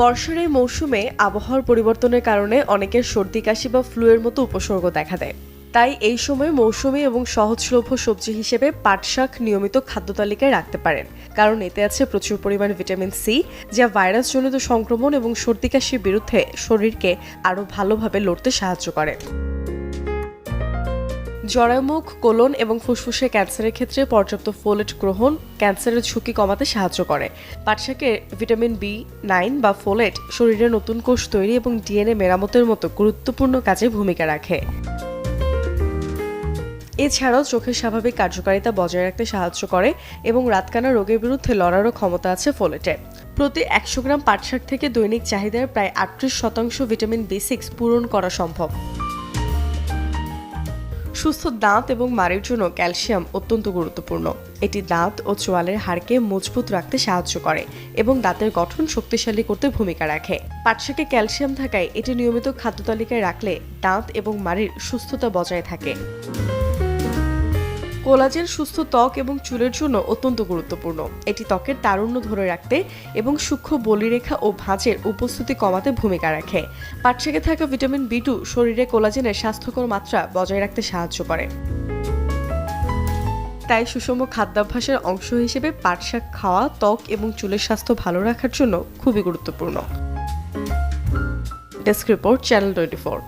বর্ষার এই মৌসুমে আবহাওয়ার পরিবর্তনের কারণে অনেকের সর্দি কাশি বা ফ্লুয়ের মতো উপসর্গ দেখা দেয়। তাই এই সময় মৌসুমী এবং সহজলভ্য সবজি হিসেবে পাট শাক নিয়মিত খাদ্য তালিকায় রাখতে পারেন, কারণ এতে আছে প্রচুর পরিমাণ ভিটামিন সি, যা ভাইরাসজনিত সংক্রমণ এবং সর্দি কাশির বিরুদ্ধে শরীরকে আরও ভালোভাবে লড়তে সাহায্য করে। জরায়ুমুখ, কোলন এবং ফুসফুসের ক্যান্সারের ক্ষেত্রে পর্যাপ্ত ফোলেট গ্রহণ ক্যান্সারের ঝুঁকি কমাতে সাহায্য করে। পাট শাকে ভিটামিন B9 বা ফোলেট শরীরে নতুন কোষ তৈরি এবং ডিএনএ মেরামতের মতো গুরুত্বপূর্ণ কাজে ভূমিকা রাখে। এছাড়াও চোখের স্বাভাবিক কার্যকারিতা বজায় রাখতে সাহায্য করে এবং রাতকানা রোগের বিরুদ্ধে লড়ারও ক্ষমতা আছে ফোলেটে। প্রতি 100 গ্রাম পাট শাক থেকে দৈনিক চাহিদার প্রায় 38% ভিটামিন B6 পূরণ করা সম্ভব। সুস্থ দাঁত এবং মাড়ির জন্য ক্যালসিয়াম অত্যন্ত গুরুত্বপূর্ণ। এটি দাঁত ও চোয়ালের হাড়কে মজবুত রাখতে সাহায্য করে এবং দাঁতের গঠন শক্তিশালী করতে ভূমিকা রাখে। পাট শাকে ক্যালসিয়াম থাকায় এটি নিয়মিত খাদ্য তালিকায় রাখলে দাঁত এবং মাড়ির সুস্থতা বজায় থাকে। কোলাজেন সুস্থ ত্বক এবং চুলের জন্য অত্যন্ত গুরুত্বপূর্ণ। এটি ত্বকের তারুণ্য ধরে রাখতে এবং সূক্ষ্ম বলিরেখা ও ভাঁজের উপস্থিতি কমাতে ভূমিকা রাখে। পাট শাকে থাকা ভিটামিন B2 শরীরে কোলাজেনের স্বাস্থ্যকর মাত্রা বজায় রাখতে সাহায্য করে। তাই সুষম খাদ্যাভ্যাসের অংশ হিসেবে পাট শাক খাওয়া ত্বক এবং চুলের স্বাস্থ্য ভালো রাখার জন্য খুবই গুরুত্বপূর্ণ। Desk report, channel 24।